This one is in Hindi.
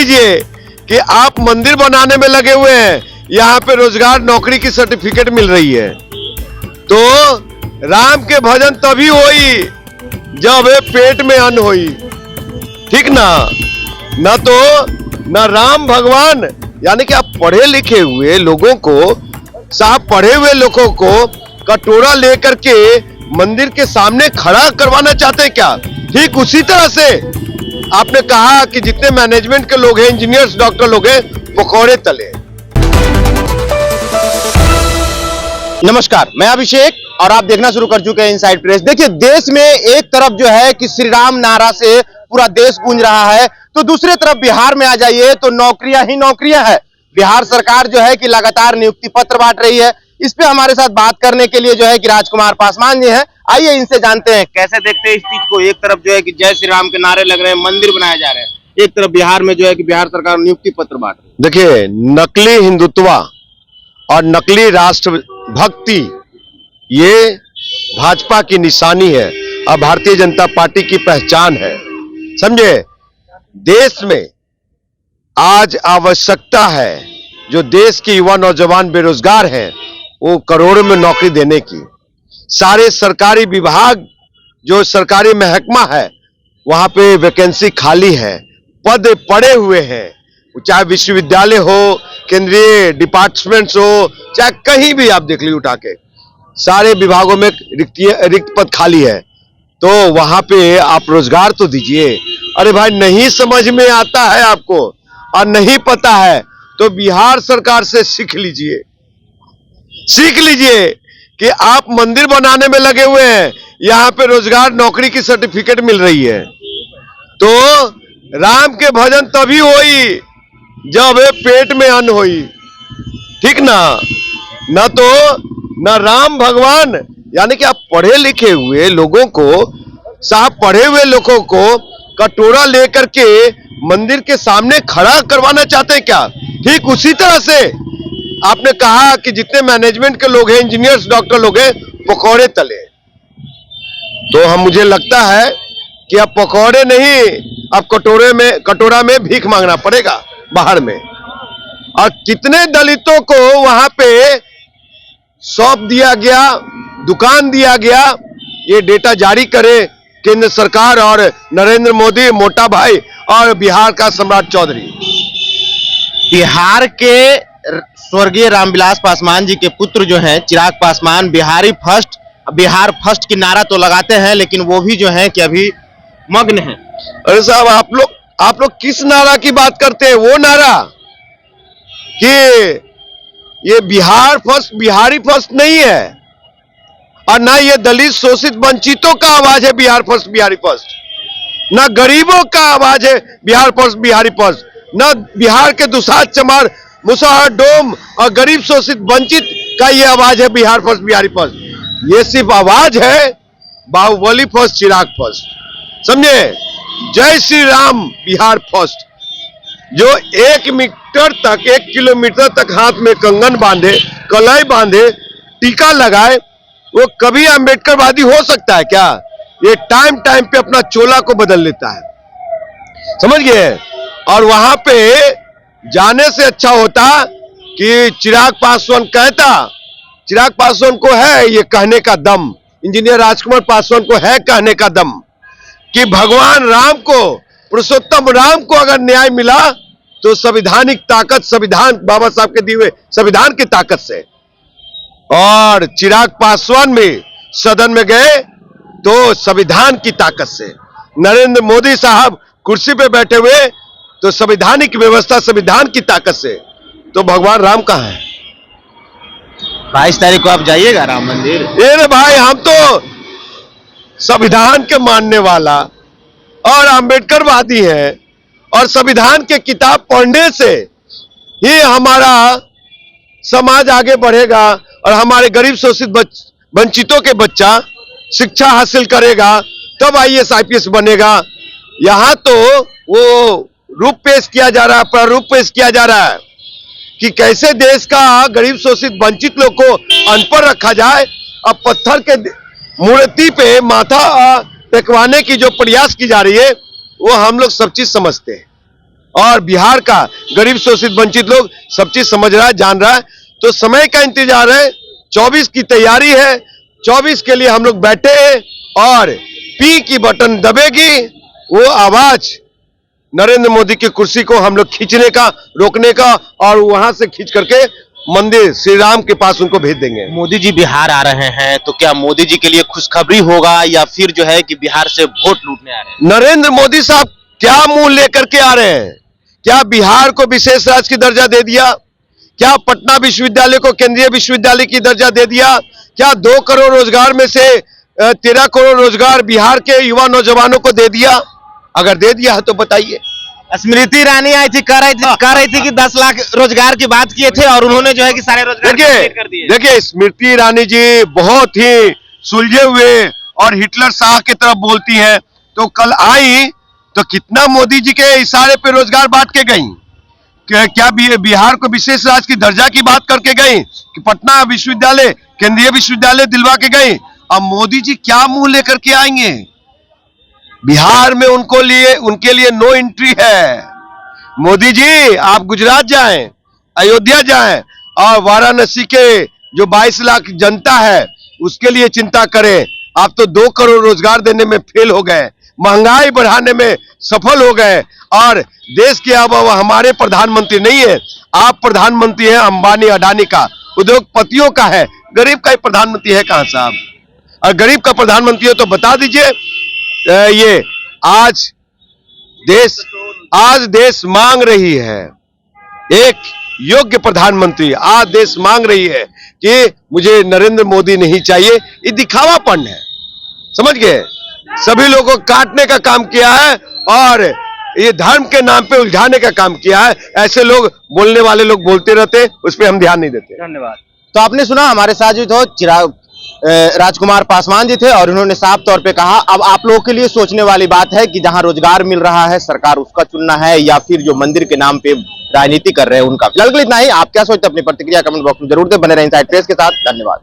लीजिए कि आप मंदिर बनाने में लगे हुए हैं, यहाँ पे रोजगार नौकरी की सर्टिफिकेट मिल रही है। तो राम के भजन तभी होई जब पेट में अन्न होई, ठीक ना? न तो न राम भगवान, यानी कि आप पढ़े लिखे हुए लोगों को, साहब पढ़े हुए लोगों को कटोरा लेकर के मंदिर के सामने खड़ा करवाना चाहते हैं क्या? ठीक उसी तरह से आपने कहा कि जितने मैनेजमेंट के लोग हैं, इंजीनियर्स, डॉक्टर लोग हैं, पकौड़े तले। नमस्कार, मैं अभिषेक और आप देखना शुरू कर चुके हैं इनसाइड प्रेस। देखिए, देश में एक तरफ जो है कि श्री राम नारा से पूरा देश गूंज रहा है, तो दूसरी तरफ बिहार में आ जाइए तो नौकरियां ही नौकरियां हैं। बिहार सरकार जो है कि लगातार नियुक्ति पत्र बांट रही है। इस पे हमारे साथ बात करने के लिए जो है कि राजकुमार पासवान जी हैं। आइए इनसे जानते हैं कैसे देखते हैं इस चीज को। एक तरफ जो है कि जय श्री राम के नारे लग रहे हैं, मंदिर बनाए जा रहे हैं, एक तरफ बिहार में जो है कि बिहार सरकार नियुक्ति पत्र बांट रही है। देखिए, नकली हिंदुत्व और नकली राष्ट्र भक्ति ये भाजपा की निशानी है और भारतीय जनता पार्टी की पहचान है, समझे? देश में आज आवश्यकता है, जो देश के युवा नौजवान बेरोजगार हैं वो करोड़ों में नौकरी देने की। सारे सरकारी विभाग, जो सरकारी महकमा है, वहां पे वैकेंसी खाली है, पद पड़े हुए हैं, चाहे विश्वविद्यालय हो, केंद्रीय डिपार्टमेंट्स हो, चाहे कहीं भी आप देख लीजिए उठा के, सारे विभागों में रिक्त पद खाली है। तो वहां पे आप रोजगार तो दीजिए। अरे भाई, नहीं समझ में आता है आपको और नहीं पता है तो बिहार सरकार से सीख लीजिए कि आप मंदिर बनाने में लगे हुए हैं, यहाँ पे रोजगार नौकरी की सर्टिफिकेट मिल रही है। तो राम के भजन तभी होई जब पेट में अन्न होई, ठीक ना? न तो न राम भगवान, यानी कि आप पढ़े लिखे हुए लोगों को, साहब पढ़े हुए लोगों को कटोरा लेकर के मंदिर के सामने खड़ा करवाना चाहते हैं क्या? ठीक उसी तरह से आपने कहा कि जितने मैनेजमेंट के लोग हैं, इंजीनियर्स, डॉक्टर लोग हैं, पकौड़े तले। तो मुझे लगता है कि अब पकौड़े नहीं, अब कटोरा में भीख मांगना पड़ेगा बाहर में। और कितने दलितों को वहां पे शॉप दिया गया, दुकान दिया गया, ये डेटा जारी करे केंद्र सरकार और नरेंद्र मोदी, मोटा भाई, और बिहार का सम्राट चौधरी। बिहार के स्वर्गीय रामविलास पासवान जी के पुत्र जो हैं चिराग पासवान, बिहार फर्स्ट की नारा तो लगाते हैं, लेकिन वो भी जो है कि अभी मग्न है। अरे साहब, आप लोग किस नारा की बात करते हैं? वो नारा कि ये बिहार फर्स्ट, बिहारी फर्स्ट नहीं है, और ना ये दलित शोषित वंचितों का आवाज है बिहार फर्स्ट, बिहारी फर्स्ट, ना गरीबों का आवाज है बिहार फर्स्ट, बिहारी फर्स्ट, ना बिहार के दुसाध, चमार, मुसहर, डोम और गरीब शोषित वंचित का ये आवाज है बिहार फर्स्ट, बिहारी फर्स्ट। ये सिर्फ आवाज है बाहुबली फर्स्ट, चिराग फर्स्ट, समझे? जय श्री राम बिहार फर्स्ट। जो 1 मीटर तक, 1 किलोमीटर तक हाथ में कंगन बांधे, कलाई बांधे, टीका लगाए, वो कभी अम्बेडकरवादी हो सकता है क्या? ये टाइम टाइम पे अपना चोला को बदल लेता है, समझ गए? और वहां पे जाने से अच्छा होता कि चिराग पासवान कहता, चिराग पासवान को है ये कहने का दम, इंजीनियर राजकुमार पासवान को है कहने का दम कि भगवान राम को, पुरुषोत्तम राम को अगर न्याय मिला तो संवैधानिक ताकत, संविधान, बाबा साहब के दिए हुए संविधान की ताकत से। और चिराग पासवान भी सदन में गए तो संविधान की ताकत से। नरेंद्र मोदी साहब कुर्सी पे बैठे हुए तो संवैधानिक व्यवस्था, संविधान की ताकत से। तो भगवान राम कहाँ है? 22 तारीख को आप जाइएगा राम मंदिर? अरे भाई, हम तो संविधान के मानने वाला और अम्बेडकरवादी हैं, और संविधान के किताब पढ़ने से ही हमारा समाज आगे बढ़ेगा और हमारे गरीब शोषित वंचितों के बच्चा शिक्षा हासिल करेगा, तब IAS IPS बनेगा। यहाँ तो वो रूप पेश किया जा रहा है, प्रारूप पेश किया जा रहा है कि कैसे देश का गरीब शोषित वंचित लोग को अनपढ़ रखा जाए। अब पत्थर के मूर्ति पे माथा टेकवाने की जो प्रयास की जा रही है, वो हम लोग सब चीज समझते हैं। और बिहार का गरीब शोषित वंचित लोग सब चीज समझ रहा है, जान रहा है। तो समय का इंतजार है, 24 की तैयारी है, 24 के लिए हम लोग बैठे हैं और पी की बटन दबेगी, वो आवाज नरेंद्र मोदी की कुर्सी को हम लोग खींचने का, रोकने का, और वहां से खींच करके मंदिर श्री राम के पास उनको भेज देंगे। मोदी जी बिहार आ रहे हैं तो क्या मोदी जी के लिए खुशखबरी होगा या फिर जो है कि बिहार से वोट लूटने आ रहे हैं? नरेंद्र मोदी साहब क्या मुंह लेकर के आ रहे हैं? क्या बिहार को विशेष राज्य की दर्जा दे दिया? क्या पटना विश्वविद्यालय को केंद्रीय विश्वविद्यालय की दर्जा दे दिया? क्या 2 करोड़ रोजगार में से 13 करोड़ रोजगार बिहार के युवा नौजवानों को दे दिया? अगर दे दिया है तो बताइए। स्मृति ईरानी आई थी, कह रही थी कि 10 लाख रोजगार की बात किए थे और उन्होंने जो है कि सारे रोजगार क्रिएट कर दिए। देखिए स्मृति ईरानी जी बहुत ही सुलझे हुए और हिटलर शाह की तरफ बोलती हैं। तो कल आई तो कितना मोदी जी के इशारे पे रोजगार बांट के गई? क्या बिहार को विशेष राज्य की दर्जा की बात करके गई कि पटना विश्वविद्यालय केंद्रीय विश्वविद्यालय दिलवा के गई? अब मोदी जी क्या मुंह लेकर के आएंगे? बिहार में उनके लिए नो एंट्री है। मोदी जी आप गुजरात जाएं, अयोध्या जाएं और वाराणसी के जो 22 लाख जनता है उसके लिए चिंता करें। आप तो 2 करोड़ रोजगार देने में फेल हो गए, महंगाई बढ़ाने में सफल हो गए, और देश के अब हमारे प्रधानमंत्री नहीं है, आप प्रधानमंत्री हैं अंबानी अडानी का, उद्योगपतियों का है, गरीब का ही प्रधानमंत्री है कहां साहब? और गरीब का प्रधानमंत्री हो तो बता दीजिए। ये आज देश मांग रही है एक योग्य प्रधानमंत्री। आज देश मांग रही है कि मुझे नरेंद्र मोदी नहीं चाहिए। ये दिखावापन है, समझ गए? सभी लोगों को काटने का काम किया है और ये धर्म के नाम पे उलझाने का काम किया है। ऐसे लोग, बोलने वाले लोग बोलते रहते, उस पर हम ध्यान नहीं देते। धन्यवाद। तो आपने सुना, हमारे साथ जो थे चिराग राजकुमार पासवान जी थे और उन्होंने साफ तौर पे कहा अब आप लोगों के लिए सोचने वाली बात है कि जहां रोजगार मिल रहा है सरकार उसका चुनना है या फिर जो मंदिर के नाम पे राजनीति कर रहे हैं उनका। फिलहाल इतना ही। आप क्या सोचते हैं अपनी प्रतिक्रिया कमेंट बॉक्स में जरूर दें। बने रहें इनसाइड प्रेस के साथ। धन्यवाद।